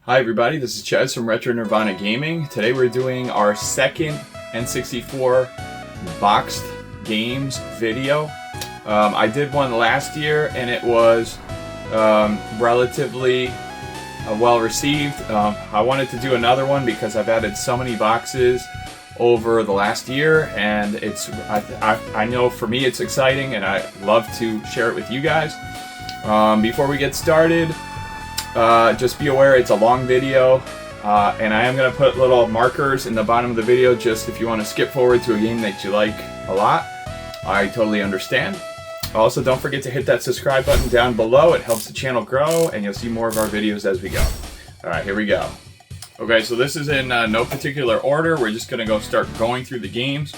Hi everybody, this is Ches from Retro Nirvana Gaming. Today we're doing our second N64 boxed games video. I did one last year and it was relatively well received. I wanted to do another one because I've added so many boxes over the last year, and I know for me it's exciting and I love to share it with you guys. Before we get started, just be aware it's a long video, and I am going to put little markers in the bottom of the video just if you want to skip forward to a game that you like a lot. I totally understand. Also, don't forget to hit that subscribe button down below. It helps the channel grow and you'll see more of our videos as we go. Alright, here we go. Okay, so this is in no particular order. We're just going to start going through the games.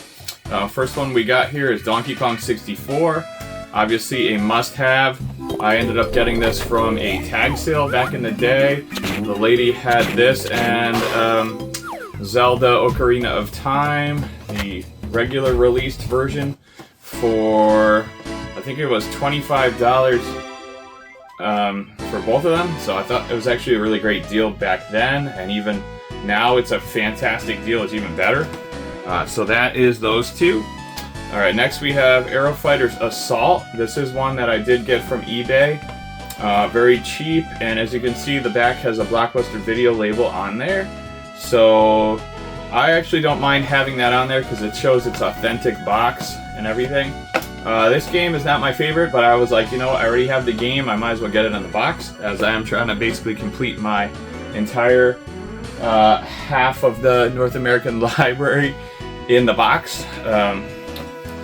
First one we got here is Donkey Kong 64. Obviously a must-have. I ended up getting this from a tag sale back in the day. The lady had this and Zelda Ocarina of Time, the regular released version, for I think it was $25 for both of them. So I thought it was actually a really great deal back then, and even now it's a fantastic deal. It's even better. So that is those two. Alright, next we have Aero Fighters Assault. This is one that I did get from eBay. Very cheap, and as you can see, the back has a Blockbuster Video label on there. So I actually don't mind having that on there because it shows its authentic box and everything. This game is not my favorite, but I was like, you know what, I already have the game, I might as well get it in the box, as I am trying to basically complete my entire half of the North American library in the box.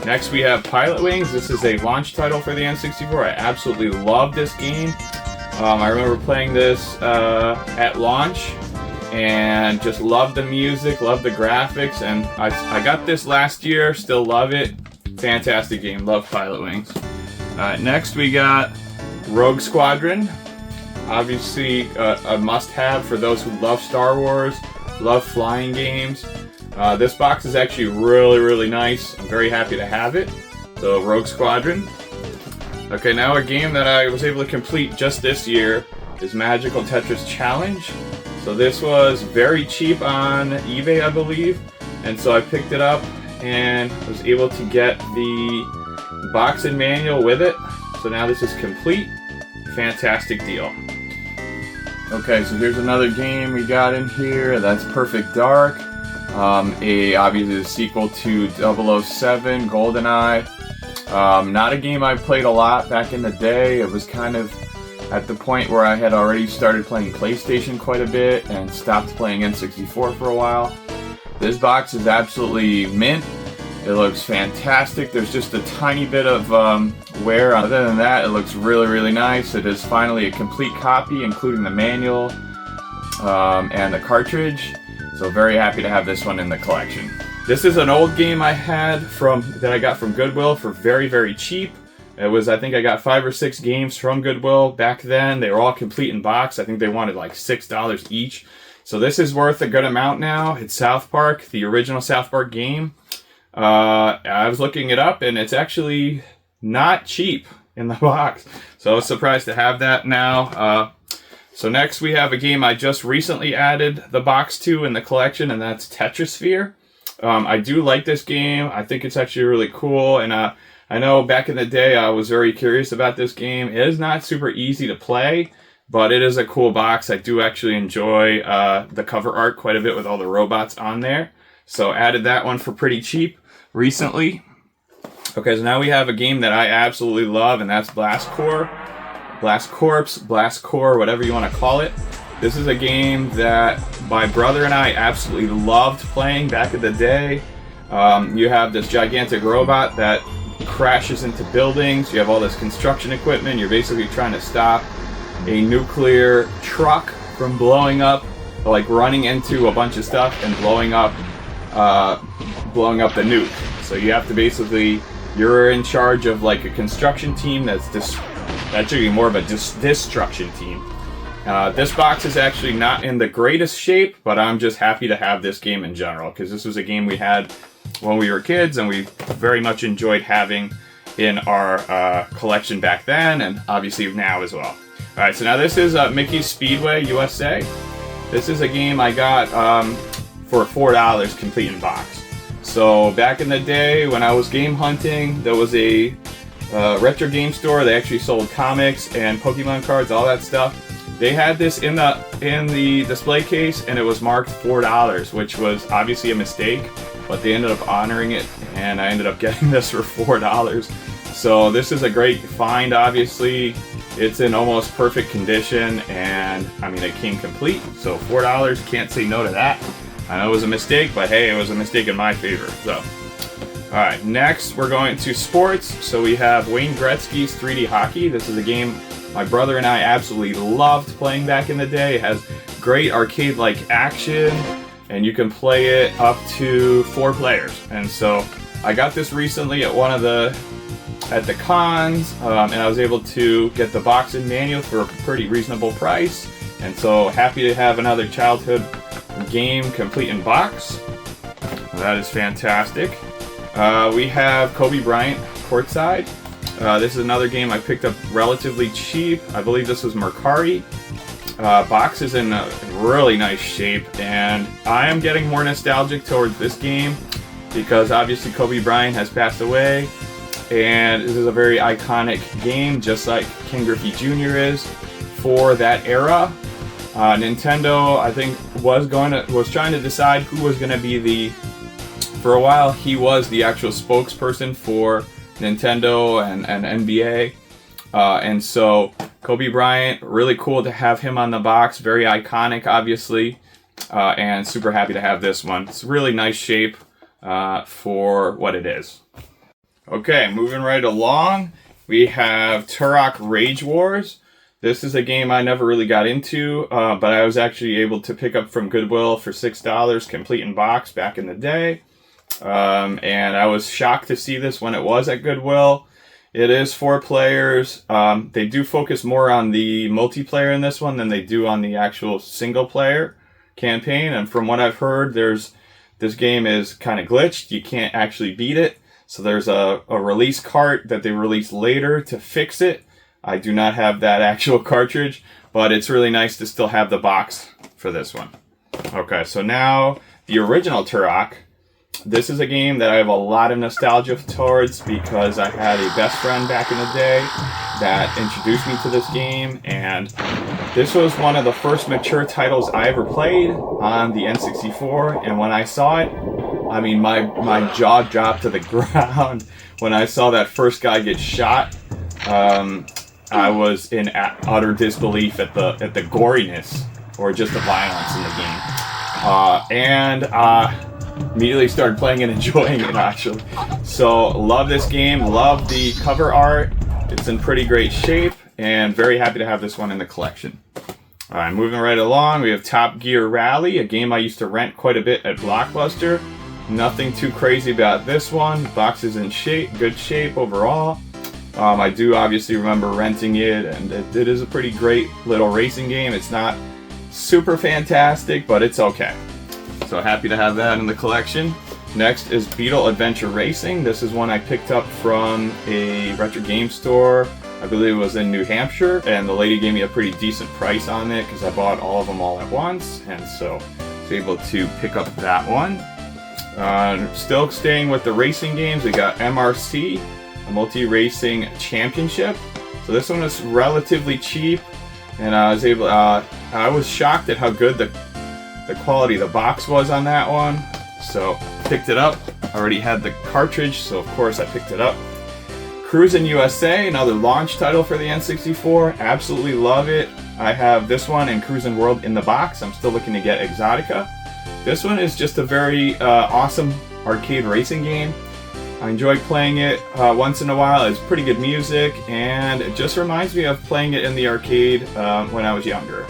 Next we have PilotWings. This is a launch title for the N64. I absolutely love this game. I remember playing this at launch and just loved the music, loved the graphics, and I got this last year, still love it. Fantastic game, love PilotWings. Next we got Rogue Squadron. Obviously a must-have for those who love Star Wars, love flying games. This box is actually really nice. I'm very happy to have it. So, Rogue Squadron. Okay, now a game that I was able to complete just this year is Magical Tetris Challenge. So this was very cheap on eBay, I believe. And so I picked it up and was able to get the box and manual with it. So now this is complete. Fantastic deal. Okay, so here's another game we got in here. That's Perfect Dark. Obviously a sequel to 007, Goldeneye. Not a game I played a lot back in the day. It was kind of at the point where I had already started playing PlayStation quite a bit and stopped playing N64 for a while. This box is absolutely mint. It looks fantastic. There's just a tiny bit of wear. Other than that, it looks really nice. It is finally a complete copy, including the manual and the cartridge. So very happy to have this one in the collection. This is an old game I had that I got from Goodwill for very cheap. It was, I think I got 5 or 6 games from Goodwill back then. They were all complete in box. I think they wanted like $6 each. So this is worth a good amount now. It's South Park, the original South Park game. I was looking it up and it's actually not cheap in the box. So I was surprised to have that now. So next we have a game I just recently added the box to in the collection, and that's Tetrisphere. I do like this game. I think it's actually really cool, and I know back in the day I was very curious about this game. It is not super easy to play, but it is a cool box. I do actually enjoy the cover art quite a bit with all the robots on there. So added that one for pretty cheap recently. Okay, so now we have a game that I absolutely love, and that's Blast Corps, whatever you want to call it. This is a game that my brother and I absolutely loved playing back in the day. You have this gigantic robot that crashes into buildings. You have all this construction equipment. You're basically trying to stop a nuclear truck from blowing up, like running into a bunch of stuff and blowing up the nuke. So you have to basically, you're in charge of like a construction team that's actually more of a destruction team. This box is actually not in the greatest shape, but I'm just happy to have this game in general, because this was a game we had when we were kids and we very much enjoyed having in our collection back then, and obviously now as well. Alright, so now this is Mickey's Speedway USA. This is a game I got for $4 complete in box. So back in the day when I was game hunting, there was a retro game store. They actually sold comics and Pokemon cards, all that stuff. They had this in the display case, and it was marked $4, which was obviously a mistake, but they ended up honoring it, and I ended up getting this for $4. So this is a great find, obviously. It's in almost perfect condition, and I mean, it came complete, so $4, can't say no to that. I know it was a mistake, but hey, it was a mistake in my favor. So, alright, next we're going to sports. So we have Wayne Gretzky's 3D Hockey. This is a game my brother and I absolutely loved playing back in the day. It has great arcade-like action, and you can play it up to 4 players. And so I got this recently at the cons, and I was able to get the box and manual for a pretty reasonable price. And so happy to have another childhood game complete in box. That is fantastic. We have Kobe Bryant, Courtside. This is another game I picked up relatively cheap. I believe this was Mercari. Box is in a really nice shape, and I am getting more nostalgic towards this game because obviously Kobe Bryant has passed away, and this is a very iconic game, just like Ken Griffey Jr. is for that era. Nintendo, I think, was trying to decide who was going to be for a while, he was the actual spokesperson for Nintendo and NBA. And so Kobe Bryant, really cool to have him on the box. Very iconic, obviously. And super happy to have this one. It's really nice shape for what it is. Okay, moving right along. We have Turok Rage Wars. This is a game I never really got into, but I was actually able to pick up from Goodwill for $6 complete in box back in the day. And I was shocked to see this when it was at Goodwill. It is 4 players. They do focus more on the multiplayer in this one than they do on the actual single player campaign. And from what I've heard, this game is kind of glitched. You can't actually beat it. So there's a release cart that they released later to fix it. I do not have that actual cartridge, but it's really nice to still have the box for this one. Okay, so now the original Turok. This is a game that I have a lot of nostalgia towards because I had a best friend back in the day that introduced me to this game, and this was one of the first mature titles I ever played on the N64, and when I saw it, I mean, my jaw dropped to the ground when I saw that first guy get shot. I was in utter disbelief at the goriness or just the violence in the game. Immediately started playing and enjoying it, actually. So, love this game, love the cover art. It's in pretty great shape, and very happy to have this one in the collection. Alright, moving right along, we have Top Gear Rally, a game I used to rent quite a bit at Blockbuster. Nothing too crazy about this one. Box is in shape, good shape overall. I do obviously remember renting it, and it is a pretty great little racing game. It's not super fantastic, but it's okay. So happy to have that in the collection. Next is Beetle Adventure Racing. This is one I picked up from a retro game store. I believe it was in New Hampshire, and the lady gave me a pretty decent price on it because I bought all of them all at once, and so I was able to pick up that one. Still staying with the racing games, we got MRC, a multi-racing championship. So this one was relatively cheap, and I was shocked at how good the quality of the box was on that one. So picked it up. I already had the cartridge, so of course I picked it up. Cruis'n USA, another launch title for the N64. Absolutely love it. I have this one and Cruis'n World in the box. I'm still looking to get Exotica. This one is just a very awesome arcade racing game. I enjoy playing it once in a while. It's pretty good music, and it just reminds me of playing it in the arcade when I was younger.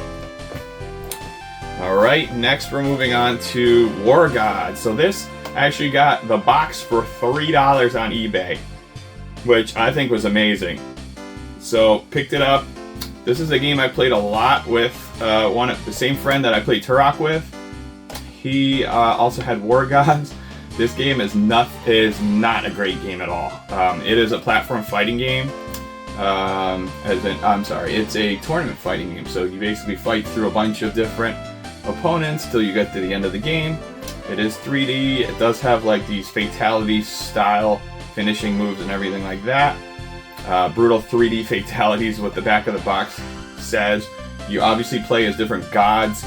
Alright, next we're moving on to War Gods. So this, I actually got the box for $3 on eBay, which I think was amazing. So, picked it up. This is a game I played a lot with the same friend that I played Turok with. He also had War Gods. This game is not a great game at all. It is a platform fighting game. It's a tournament fighting game. So you basically fight through a bunch of different opponents till you get to the end of the game. It is 3D. It does have like these fatality style finishing moves and everything like that. Brutal 3D fatalities, what the back of the box says. You obviously play as different gods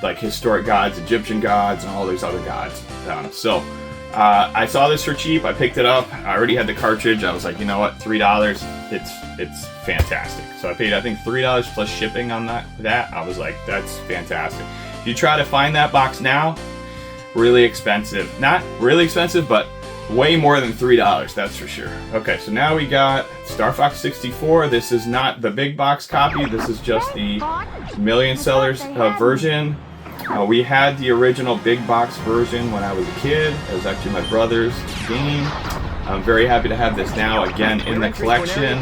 like historic gods, Egyptian gods, and all these other gods. I saw this for cheap. I picked it up. I already had the cartridge. I was like, you know what, $3. It's fantastic. So I paid, I think, $3 plus shipping on that. I was like, that's fantastic. If you try to find that box now, really expensive. Not really expensive, but way more than $3, that's for sure. Okay, so now we got Starfox 64. This is not the big box copy. This is just the million sellers version. We had the original big box version when I was a kid. It was actually my brother's game. I'm very happy to have this now again in the collection.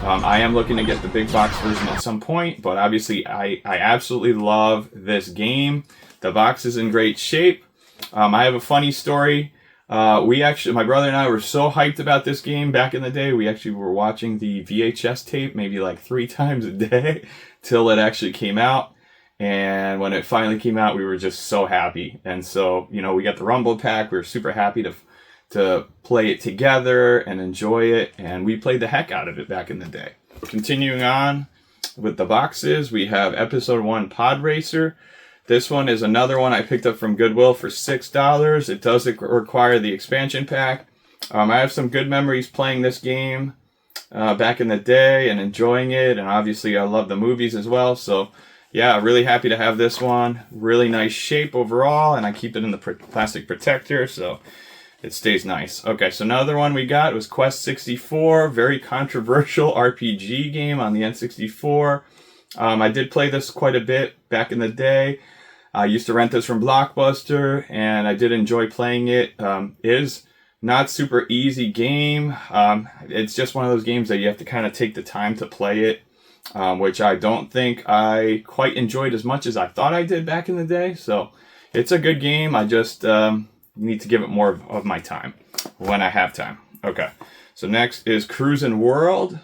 I am looking to get the big box version at some point, but obviously I absolutely love this game. The box is in great shape. I have a funny story. My brother and I were so hyped about this game back in the day. We actually were watching the VHS tape maybe like 3 times a day till it actually came out. And when it finally came out, we were just so happy. And so, you know, we got the Rumble Pack. We were super happy to play it together and enjoy it. And we played the heck out of it back in the day. Continuing on with the boxes, we have Episode 1 Pod Racer. This one is another one I picked up from Goodwill for $6. It does require the expansion pack. I have some good memories playing this game back in the day and enjoying it. And obviously I love the movies as well. So yeah, really happy to have this one. Really nice shape overall. And I keep it in the plastic protector, so it stays nice. Okay, so another one we got was Quest 64. Very controversial RPG game on the N64. I did play this quite a bit back in the day. I used to rent this from Blockbuster, and I did enjoy playing it. It is not super easy game. It's just one of those games that you have to kind of take the time to play it, which I don't think I quite enjoyed as much as I thought I did back in the day. So it's a good game. I just need to give it more of my time when I have time. Okay, so next is Cruis'n World.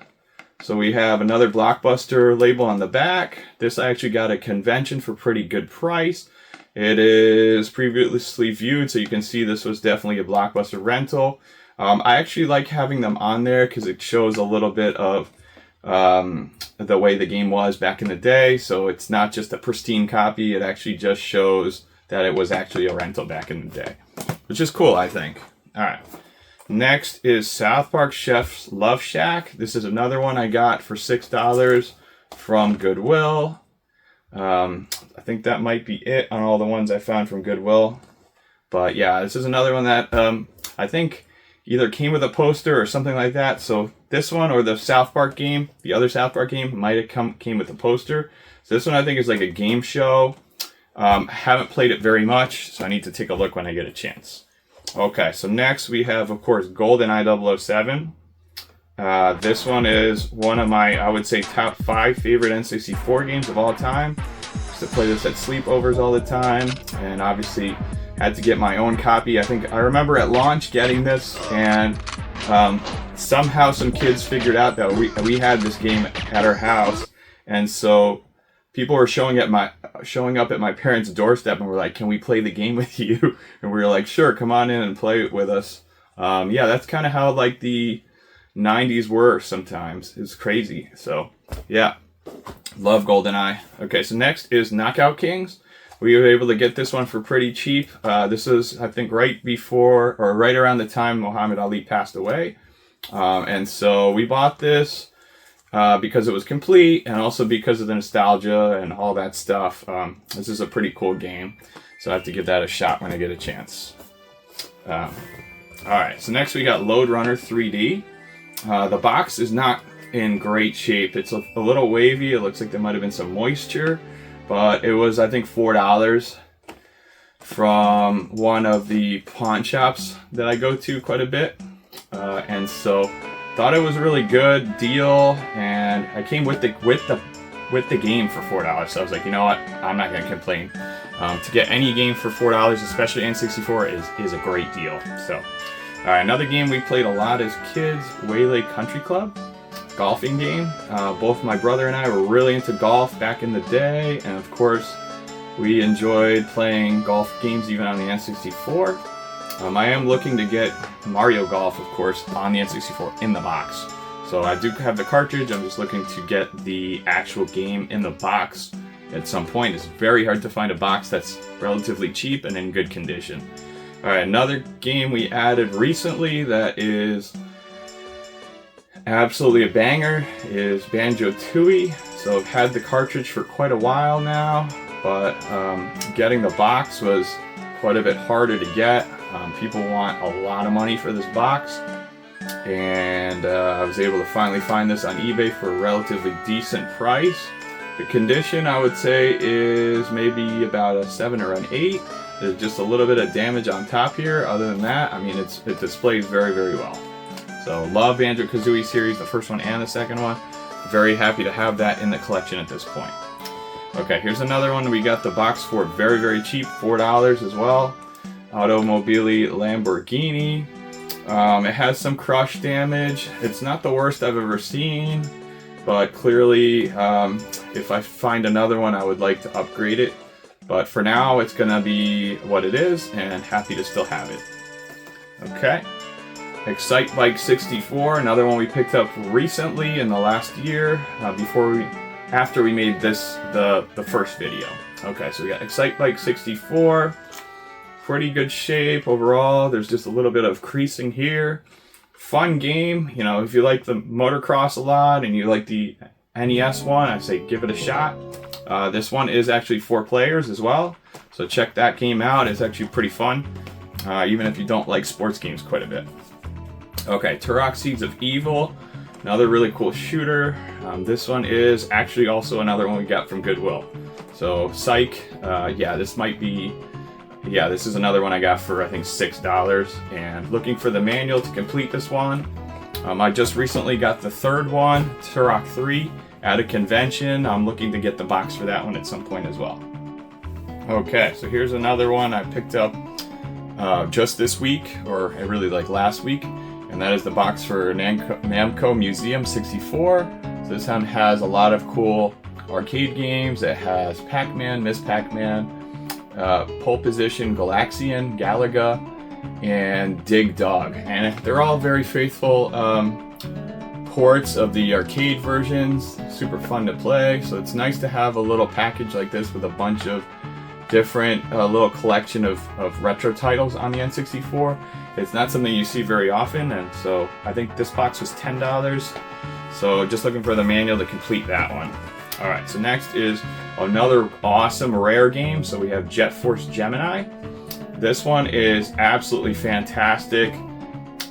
So we have another Blockbuster label on the back. This I actually got at a convention for pretty good price. It is previously viewed, so you can see this was definitely a Blockbuster rental. I actually like having them on there because it shows a little bit of the way the game was back in the day. So it's not just a pristine copy. It actually just shows that it was actually a rental back in the day, which is cool, I think. All right. Next is South Park Chef's Love Shack. This is another one I got for $6 from Goodwill. I think that might be it on all the ones I found from Goodwill. But yeah, this is another one that I think either came with a poster or something like that. So this one or the South Park game, the other South Park game, might have came with a poster. So this one I think is like a game show. Haven't played it very much, so I need to take a look when I get a chance. Okay, so next we have, of course, GoldenEye 007. This one is one of my, I would say, top 5 favorite N64 games of all time. Used to play this at sleepovers all the time, and obviously had to get my own copy. I remember at launch getting this, and somehow some kids figured out that we had this game at our house, and so people were showing up at my parents' doorstep and were like, "Can we play the game with you?" And we were like, "Sure, come on in and play it with us." Yeah, that's kind of how like the 90s were sometimes. It's crazy. So yeah, love GoldenEye. Okay, so next is Knockout Kings. We were able to get this one for pretty cheap. This is, I think, right before or right around the time Muhammad Ali passed away. And so we bought this because it was complete and also because of the nostalgia and all that stuff. This is a pretty cool game. So I have to give that a shot when I get a chance. Alright, so next we got Lode Runner 3D. The box is not in great shape. It's a little wavy. It looks like there might have been some moisture. But it was, I think, $4 from one of the pawn shops that I go to quite a bit. And so thought it was a really good deal. And I came with the game for $4. So I was like, you know what? I'm not going to complain. To get any game for $4, especially N64, is a great deal. So, alright, another game we played a lot as kids, Waialae Country Club. golfing game. Both my brother and I were really into golf back in the day, and of course we enjoyed playing golf games even on the N64. I am looking to get Mario Golf, of course, on the N64 in the box. So I do have the cartridge. I'm just looking to get the actual game in the box at some point. It's very hard to find a box that's relatively cheap and in good condition. Alright, another game we added recently that is absolutely a banger is Banjo-Tooie. So I've had the cartridge for quite a while now, but getting the box was quite a bit harder to get. People want a lot of money for this box, and I was able to finally find this on eBay for a relatively decent price. The condition, I would say, is maybe about a 7 or an 8. There's just a little bit of damage on top here. Other than that, I mean, it displays very, very well. So love Banjo-Kazooie series, the first one and the second one. Very happy to have that in the collection at this point. Okay, here's another one we got the box for very, very cheap, $4 as well. Automobili Lamborghini. It has some crush damage. It's not the worst I've ever seen, but clearly if I find another one I would like to upgrade it. But for now it's gonna be what it is, and happy to still have it. Okay. Excitebike 64, another one we picked up recently in the last year, after we made this the first video. Okay, so we got Excitebike 64, pretty good shape overall. There's just a little bit of creasing here. Fun game, you know, if you like the motocross a lot and you like the NES one, I say give it a shot. This one is actually 4 players as well, so check that game out. It's actually pretty fun, even if you don't like sports games quite a bit. Okay, Turok Seeds of Evil, another really cool shooter. This one is actually also another one we got from Goodwill. So Psych, yeah, this is another one I got for I think $6, and looking for the manual to complete this one. I just recently got the third one, Turok 3, at a convention. I'm looking to get the box for that one at some point as well. Okay, so here's another one I picked up just this week, or really like last week, and that is the box for Namco Museum 64. So this one has a lot of cool arcade games. It has Pac-Man, Miss Pac-Man, Pole Position, Galaxian, Galaga, and Dig Dog, and they're all very faithful ports of the arcade versions. Super fun to play, so it's nice to have a little package like this with a bunch of different little collection of retro titles on the N64. It's not something you see very often, and so I think this box was $10, so just looking for the manual to complete that one. Alright, so next is another awesome rare game. So we have JetForce Gemini. This one is absolutely fantastic,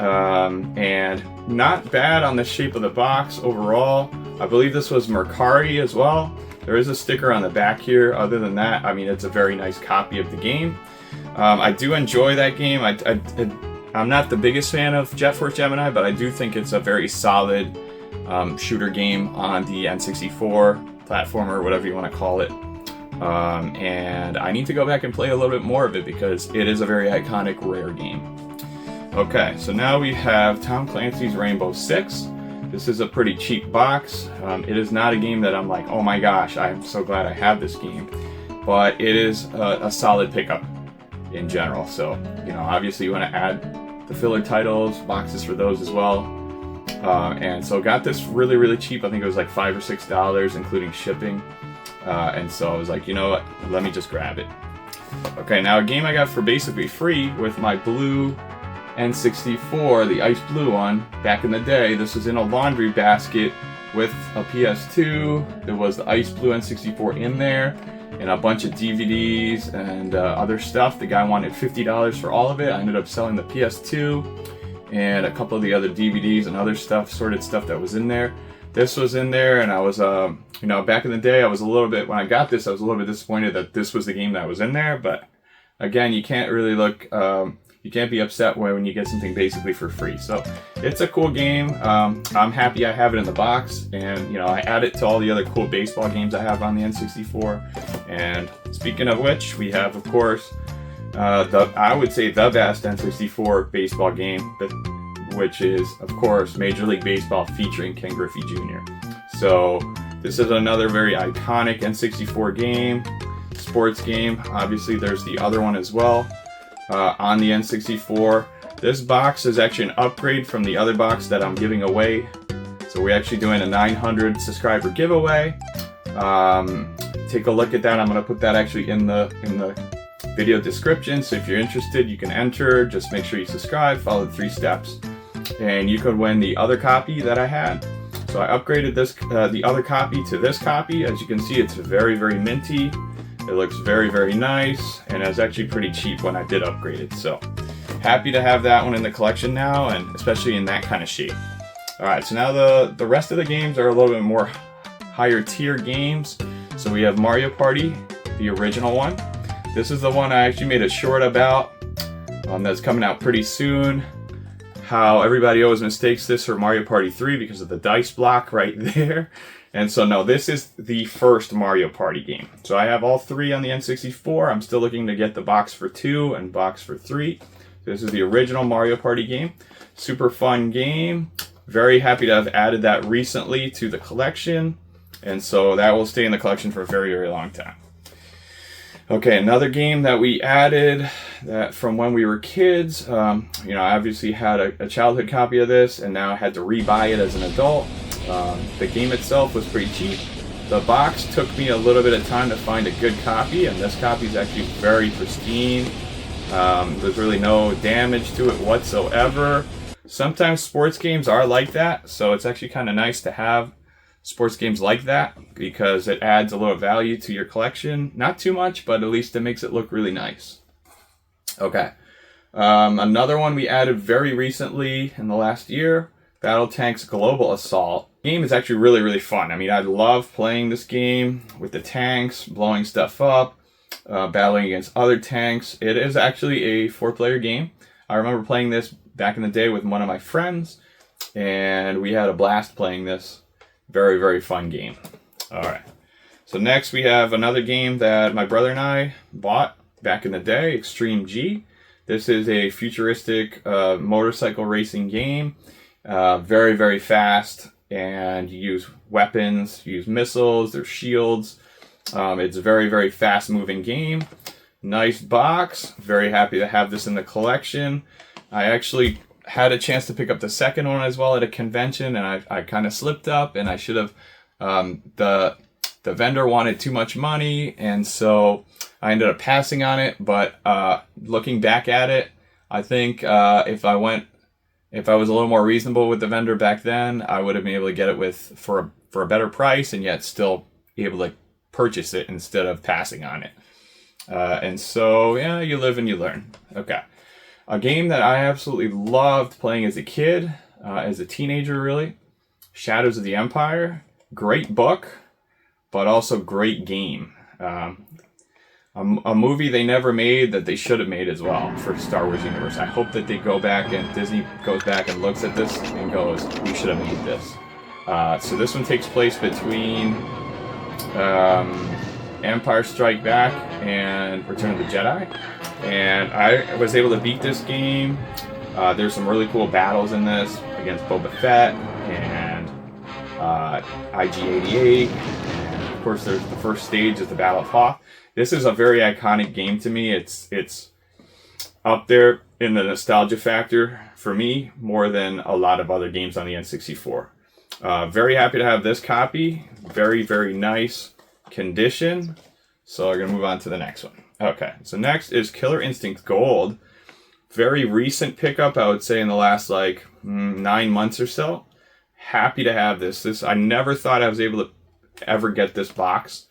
and not bad on the shape of the box overall. I believe this was Mercari as well. There is a sticker on the back here. Other than that, I mean, it's a very nice copy of the game. I do enjoy that game. I'm not the biggest fan of JetForce Gemini, but I do think it's a very solid shooter game on the N64, platformer, whatever you want to call it. And I need to go back and play a little bit more of it because it is a very iconic, rare game. Okay, so now we have Tom Clancy's Rainbow Six. This is a pretty cheap box. It is not a game that I'm like, oh my gosh, I'm so glad I have this game. But it is a solid pickup in general. So, you know, obviously you want to add the filler titles, boxes for those as well. And so got this really, really cheap. I think it was like $5 or $6, including shipping. And so I was like, you know what, let me just grab it. Okay, now a game I got for basically free with my blue N64, the ice blue one, back in the day. This was in a laundry basket with a PS2. There was the ice blue N64 in there, and a bunch of DVDs and other stuff. The guy wanted $50 for all of it. I ended up selling the PS2 and a couple of the other DVDs and other stuff, sorted stuff that was in there. This was in there, and I was, you know, back in the day, I was a little bit, when I got this, I was a little bit disappointed that this was the game that was in there, but again, you can't really look, you can't be upset when you get something basically for free. So it's a cool game. I'm happy I have it in the box, and you know, I add it to all the other cool baseball games I have on the N64. And speaking of which, we have, of course, I would say the best N64 baseball game, which is, of course, Major League Baseball featuring Ken Griffey Jr. So this is another very iconic N64 game, sports game. Obviously, there's the other one as well on the N64. This box is actually an upgrade from the other box that I'm giving away. So we're actually doing a 900 subscriber giveaway. Take a look at that. I'm going to put that actually in the video description. So if you're interested, you can enter. Just make sure you subscribe, follow the 3 steps, and you could win the other copy that I had. So I upgraded this the other copy to this copy. As you can see, it's very, very minty. It looks very, very nice, and it was actually pretty cheap when I did upgrade it. So happy to have that one in the collection now, and especially in that kind of shape. Alright, so now the rest of the games are a little bit more higher tier games. So we have Mario Party, the original one. This is the one I actually made a short about that's coming out pretty soon. How everybody always mistakes this for Mario Party 3 because of the dice block right there. And so no, this is the first Mario Party game. So I have all 3 on the N64. I'm still looking to get the box for 2 and box for 3. This is the original Mario Party game. Super fun game. Very happy to have added that recently to the collection. And so that will stay in the collection for a very, very long time. Okay, another game that we added that from when we were kids. You know, I obviously had a childhood copy of this, and now I had to re-buy it as an adult. The game itself was pretty cheap. The box took me a little bit of time to find a good copy, and this copy is actually very pristine. There's really no damage to it whatsoever. Sometimes sports games are like that, so it's actually kind of nice to have sports games like that because it adds a little value to your collection. Not too much, but at least it makes it look really nice. Okay. Another one we added very recently in the last year, BattleTanx Global Assault. The game is actually really, really fun. I mean, I love playing this game with the tanks, blowing stuff up, battling against other tanks. It is actually a 4-player game. I remember playing this back in the day with one of my friends, and we had a blast playing this. Very, very fun game. Alright. So next we have another game that my brother and I bought back in the day, Extreme G. This is a futuristic motorcycle racing game. Very, very fast, and you use weapons, you use missiles, there's shields. It's a very, very fast moving game. Nice box. Very happy to have this in the collection. I actually had a chance to pick up the second one as well at a convention, and I kind of slipped up, and I should have. The vendor wanted too much money, and so I ended up passing on it. But looking back at it, I think if I was a little more reasonable with the vendor back then, I would have been able to get it for a better price, and yet still be able to purchase it instead of passing on it. And so yeah, you live and you learn. Okay. A game that I absolutely loved playing as a kid, as a teenager really, Shadows of the Empire. Great book, but also great game. A movie they never made that they should have made as well for Star Wars universe. I hope that they go back and Disney goes back and looks at this and goes, we should have made this. So this one takes place between Empire Strike Back and Return of the Jedi. And I was able to beat this game. There's some really cool battles in this against Boba Fett and IG-88. And of course, there's the first stage is the Battle of Hoth. This is a very iconic game to me. It's up there in the nostalgia factor for me more than a lot of other games on the N64. Very happy to have this copy. Very, very nice condition. So we're going to move on to the next one. Okay, so next is Killer Instinct Gold. Very recent pickup, I would say, in the last 9 months or so. Happy to have this. I never thought I was able to ever get this box.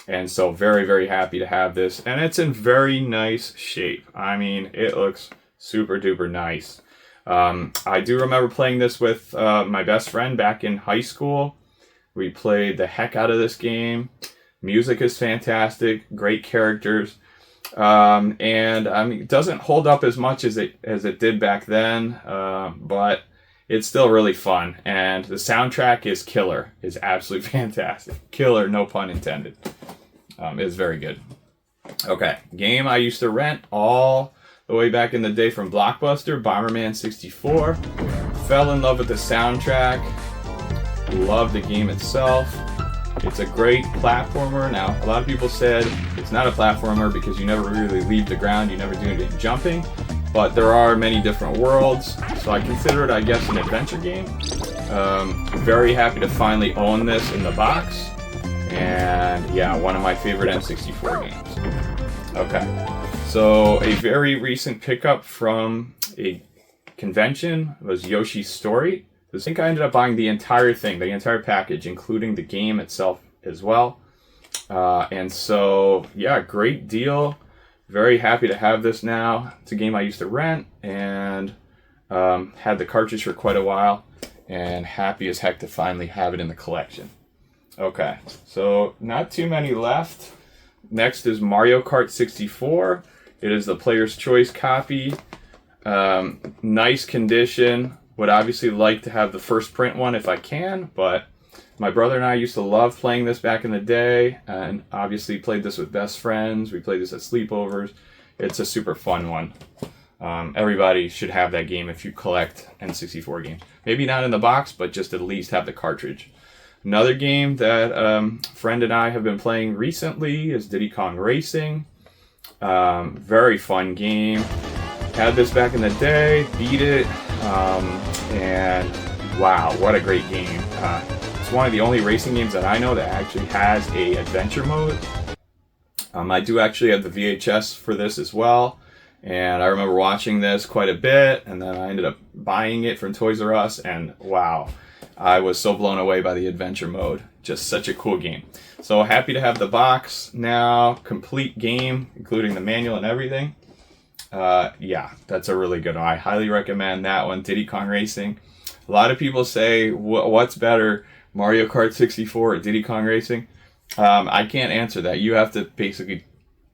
And so very, very happy to have this. And it's in very nice shape. I mean, it looks super duper nice. I do remember playing this with my best friend back in high school. We played the heck out of this game. Music is fantastic. Great characters. And I mean, it doesn't hold up as much as it did back then, but it's still really fun. And the soundtrack is killer. It's absolutely fantastic. Killer, no pun intended. It's very good. Okay, game I used to rent all the way back in the day from Blockbuster, Bomberman 64. Fell in love with the soundtrack. Love the game itself. It's a great platformer. Now, a lot of people said it's not a platformer because you never really leave the ground, you never do any jumping, but there are many different worlds, so I consider it, I guess, an adventure game. Very happy to finally own this in the box, and yeah, one of my favorite N64 games. Okay, so a very recent pickup from a convention was Yoshi's Story. I think I ended up buying the entire thing, the entire package, including the game itself as well. And so, yeah, great deal. Very happy to have this now. It's a game I used to rent and had the cartridge for quite a while. And happy as heck to finally have it in the collection. Okay, so not too many left. Next is Mario Kart 64. It is the Player's Choice copy. Nice condition. Would obviously like to have the first print one if I can, but my brother and I used to love playing this back in the day, and obviously played this with best friends. We played this at sleepovers. It's a super fun one. Everybody should have that game if you collect N64 games. Maybe not in the box, but just at least have the cartridge. Another game that a friend and I have been playing recently is Diddy Kong Racing. Very fun game. Had this back in the day, beat it, and wow, what a great game. It's one of the only racing games that I know that actually has a adventure mode. I do actually have the VHS for this as well, and I remember watching this quite a bit, and then I ended up buying it from Toys R Us, and wow, I was so blown away by the adventure mode. Just such a cool game. So happy to have the box now, complete game, including the manual and everything. Yeah, that's a really good one. I highly recommend that one, Diddy Kong Racing. A lot of people say, what's better, Mario Kart 64 or Diddy Kong Racing? I can't answer that. You have to basically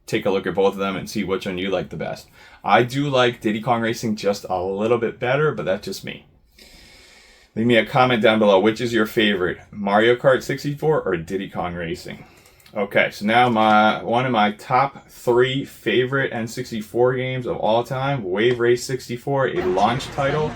take a look at both of them and see which one you like the best. I do like Diddy Kong Racing just a little bit better, but that's just me. Leave me a comment down below. Which is your favorite, Mario Kart 64 or Diddy Kong Racing? Okay, so now one of my top 3 favorite N64 games of all time, Wave Race 64, a launch title.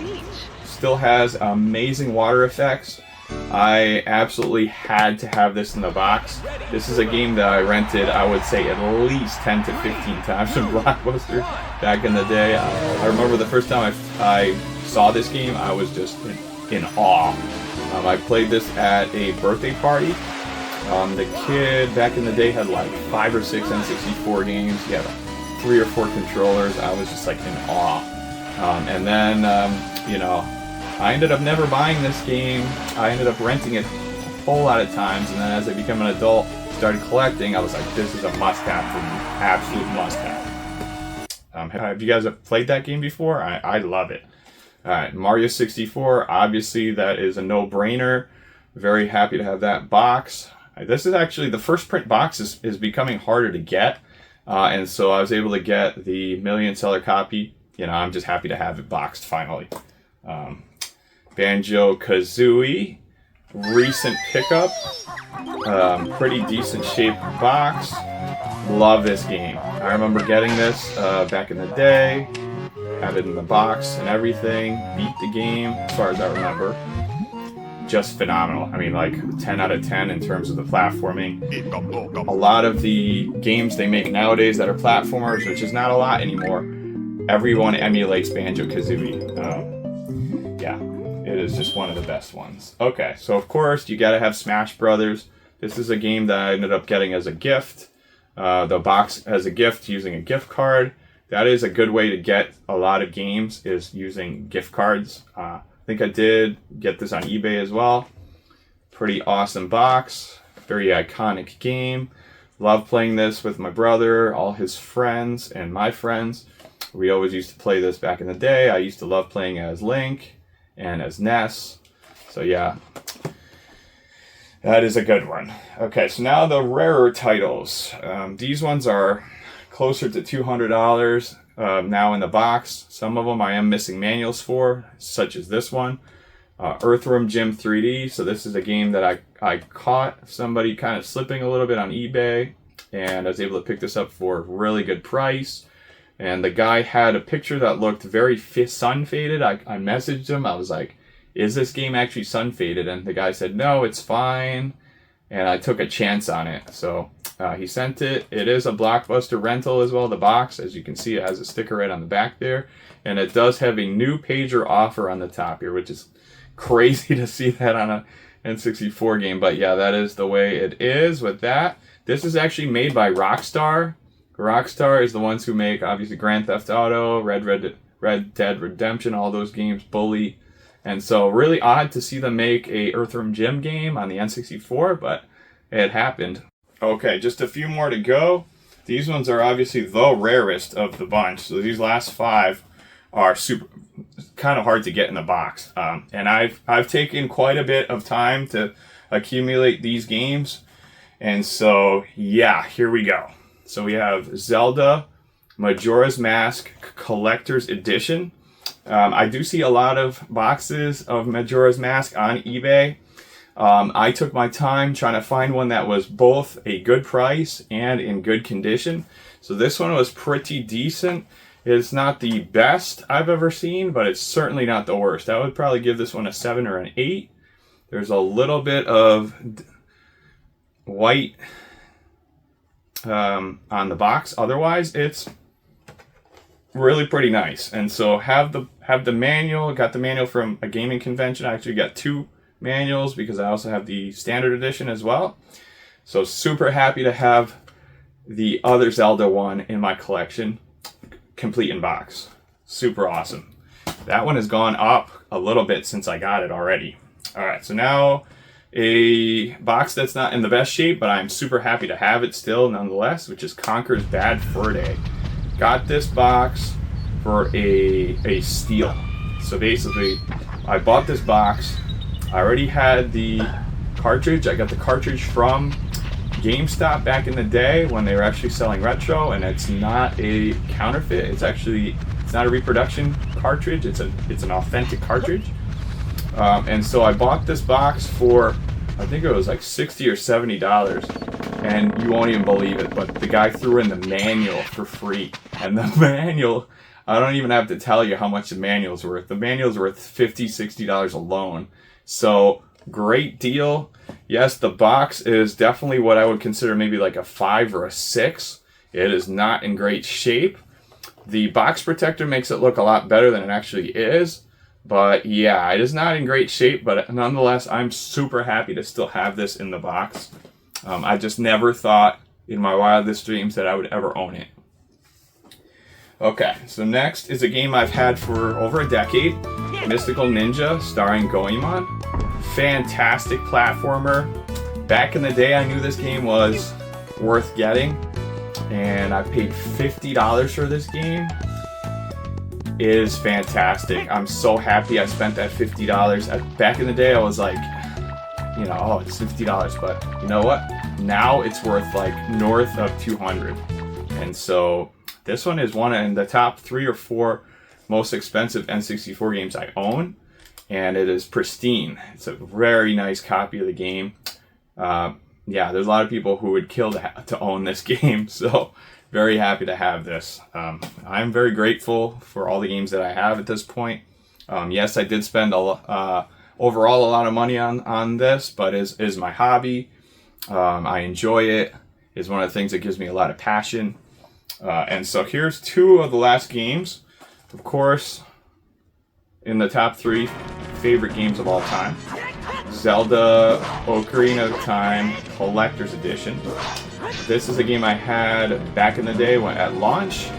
Still has amazing water effects. I absolutely had to have this in the box. This is a game that I rented, I would say, at least 10 to 15 times from Blockbuster back in the day. I remember the first time I saw this game, I was just in awe. I played this at a birthday party. The kid back in the day had like 5 or 6 N64 games. He had 3 or 4 controllers. I was just like in awe. And then, you know, I ended up never buying this game. I ended up renting it a whole lot of times. And then as I became an adult, started collecting, I was like, this is a must-have for me. Absolute must-have. Have you guys played that game before? I love it. Alright, Mario 64. Obviously, that is a no-brainer. Very happy to have that box. This is actually, the first print box is becoming harder to get, and so I was able to get the million-seller copy. You know, I'm just happy to have it boxed finally. Banjo-Kazooie, recent pickup, pretty decent shaped box. Love this game. I remember getting this back in the day, had it in the box and everything, beat the game as far as I remember. Just phenomenal. I mean, like 10 out of 10 in terms of the platforming. A lot of the games they make nowadays that are platformers, which is not a lot anymore, everyone emulates Banjo-Kazooie. Yeah, it is just one of the best ones. Okay, so of course you gotta have Smash Brothers. This is a game that I ended up getting as a gift. The box as a gift using a gift card. That is a good way to get a lot of games, is using gift cards. I think I did get this on eBay as well. Pretty awesome box. Very iconic game. Love playing this with my brother, all his friends, and my friends. We always used to play this back in the day. I used to love playing as Link and as Ness. So yeah, that is a good one. Okay, so now the rarer titles. These ones are closer to $200 now in the box. Some of them I am missing manuals for, such as this one. Earthworm Jim 3D. So this is a game that I caught somebody kind of slipping a little bit on eBay, and I was able to pick this up for a really good price. And the guy had a picture that looked very sun faded. I messaged him. I was like, is this game actually sun faded? And the guy said, no, it's fine. And I took a chance on it. So he sent it. It is a Blockbuster rental as well, the box. As you can see, it has a sticker right on the back there. And it does have a new pager offer on the top here, which is crazy to see that on a N64 game. But yeah, that is the way it is with that. This is actually made by Rockstar. Rockstar is the ones who make, obviously, Grand Theft Auto, Red Dead Redemption, all those games, Bully. And so really odd to see them make a Earthworm Jim game on the N64, but it happened. Okay, just a few more to go. These ones are obviously the rarest of the bunch. So these last 5 are super kind of hard to get in the box. And I've taken quite a bit of time to accumulate these games. And so, yeah, here we go. So we have Zelda Majora's Mask Collector's Edition. I do see a lot of boxes of Majora's Mask on eBay. I took my time trying to find one that was both a good price and in good condition. So this one was pretty decent. It's not the best I've ever seen, but it's certainly not the worst. I would probably give this one a 7 or an 8. There's a little bit of white on the box. Otherwise, it's really pretty nice. And so have the manual. Got the manual from a gaming convention. I actually got 2 manuals because I also have the standard edition as well. So super happy to have the other Zelda one in my collection, complete in box. Super awesome. That one has gone up a little bit since I got it already. All right, so now a box that's not in the best shape, but I'm super happy to have it still nonetheless, which is Conker's Bad Fur Day. Got this box for a steal. So basically, I bought this box. I already had the cartridge. I got the cartridge from GameStop back in the day when they were actually selling retro, and it's not a counterfeit. It's not a reproduction cartridge. It's an authentic cartridge. And so I bought this box for, I think it was like $60 or $70, and you won't even believe it, but the guy threw in the manual for free. And the manual, I don't even have to tell you how much the manual's worth. The manual's worth $50, $60 alone. So great deal. Yes, the box is definitely what I would consider maybe like a 5 or a 6. It is not in great shape. The box protector makes it look a lot better than it actually is. But yeah, it is not in great shape, but nonetheless, I'm super happy to still have this in the box. I just never thought in my wildest dreams that I would ever own it. Okay, so next is a game I've had for over a decade, Mystical Ninja, starring Goemon. Fantastic platformer. Back in the day, I knew this game was worth getting, and I paid $50 for this game. It is fantastic. I'm so happy I spent that $50. Back in the day, I was like, oh, it's $50, but you know what? Now it's worth like north of $200. And so this one is one in the top 3 or 4 most expensive N64 games I own, and it is pristine. It's a very nice copy of the game. Yeah, there's a lot of people who would kill to own this game, so very happy to have this. I'm very grateful for all the games that I have at this point. Yes, I did spend overall a lot of money on this, but it is my hobby. I enjoy it. It's one of the things that gives me a lot of passion. And so here's 2 of the last games. Of course, in the top 3 favorite games of all time. Zelda Ocarina of Time Collector's Edition. This is a game I had back in the day at launch.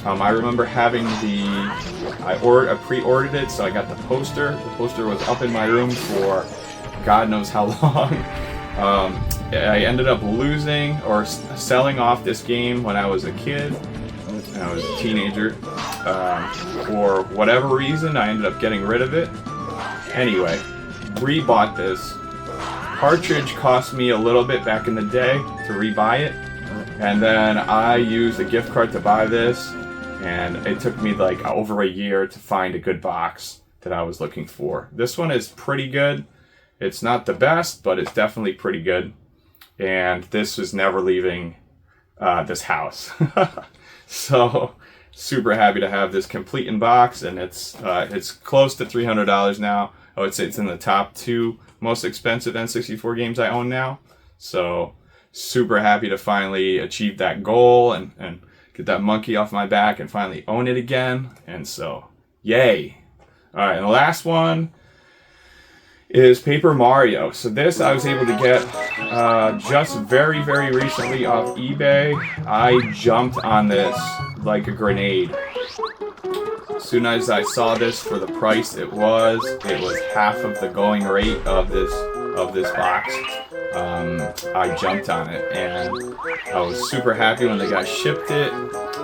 I remember having I pre-ordered it, so I got the poster. The poster was up in my room for God knows how long. I ended up losing or selling off this game when I was a kid. I was a teenager. For whatever reason, I ended up getting rid of it. Anyway, rebought this. Cartridge cost me a little bit back in the day to rebuy it, and then I used a gift card to buy this, and it took me like over a year to find a good box that I was looking for. This one is pretty good. It's not the best, but it's definitely pretty good, and this was never leaving this house. So super happy to have this complete in box, and it's close to $300 now. I would say it's in the top 2 most expensive N64 games I own now. So super happy to finally achieve that goal and get that monkey off my back and finally own it again. And so, yay. All right, and the last one is Paper Mario. So this I was able to get just very, very recently off eBay. I jumped on this like a grenade. As soon as I saw this for the price it was half of the going rate of this box. I jumped on it and I was super happy when the guy shipped it.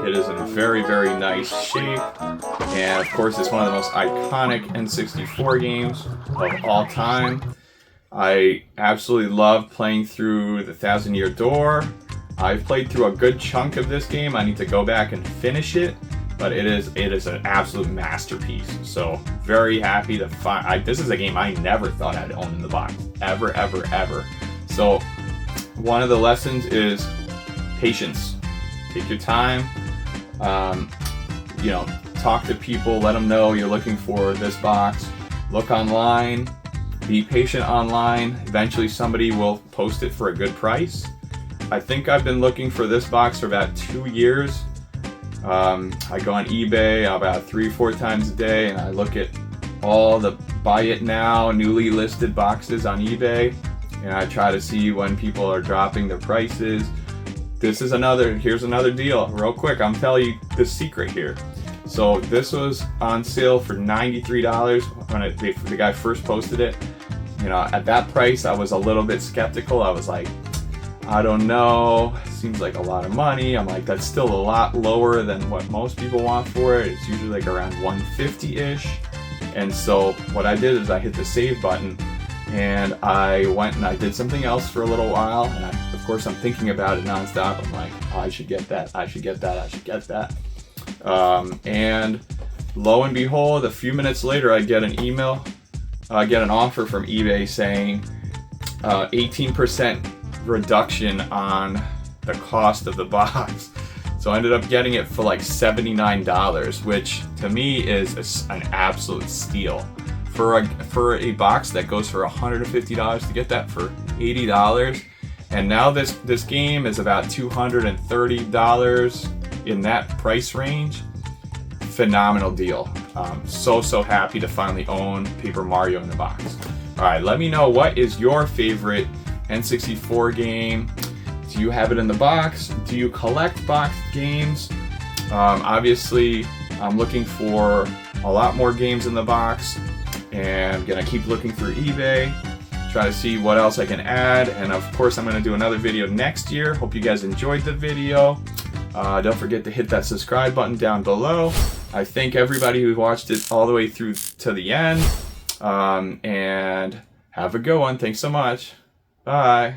It is in very, very nice shape, and of course it's one of the most iconic N64 games of all time. I absolutely love playing through the Thousand Year Door. I've played through a good chunk of this game. I need to go back and finish it, but it is an absolute masterpiece. So very happy to find. This is a game I never thought I'd own in the box, ever, ever, ever. So one of the lessons is patience. Take your time. You know, talk to people, let them know you're looking for this box. Look online, be patient online. Eventually somebody will post it for a good price. I think I've been looking for this box for about 2 years. I go on eBay about 3-4 times a day and I look at all the buy it now, newly listed boxes on eBay, and I try to see when people are dropping their prices. Here's another deal, real quick. I'm telling you the secret here. So this was on sale for $93 when the guy first posted it. You know, at that price, I was a little bit skeptical. I was like, I don't know, seems like a lot of money. I'm like, that's still a lot lower than what most people want for it. It's usually like around $150-ish. And so what I did is I hit the save button and I went and I did something else for a little while, and of course I'm thinking about it nonstop. I'm like, oh, I should get that, I should get that, I should get that. And lo and behold, a few minutes later I get an email, I get an offer from eBay saying 18% reduction on the cost of the box. So I ended up getting it for like $79, which to me is an absolute steal. For a box that goes for $150 to get that for $80, and now this game is about $230 in that price range. Phenomenal deal. So happy to finally own Paper Mario in the box. All right, let me know, what is your favorite N64 game? Do you have it in the box? Do you collect boxed games? Obviously, I'm looking for a lot more games in the box, and I'm gonna keep looking through eBay, try to see what else I can add, and of course I'm gonna do another video next year. Hope you guys enjoyed the video. Don't forget to hit that subscribe button down below. I thank everybody who watched it all the way through to the end, and have a good one. Thanks so much. Bye.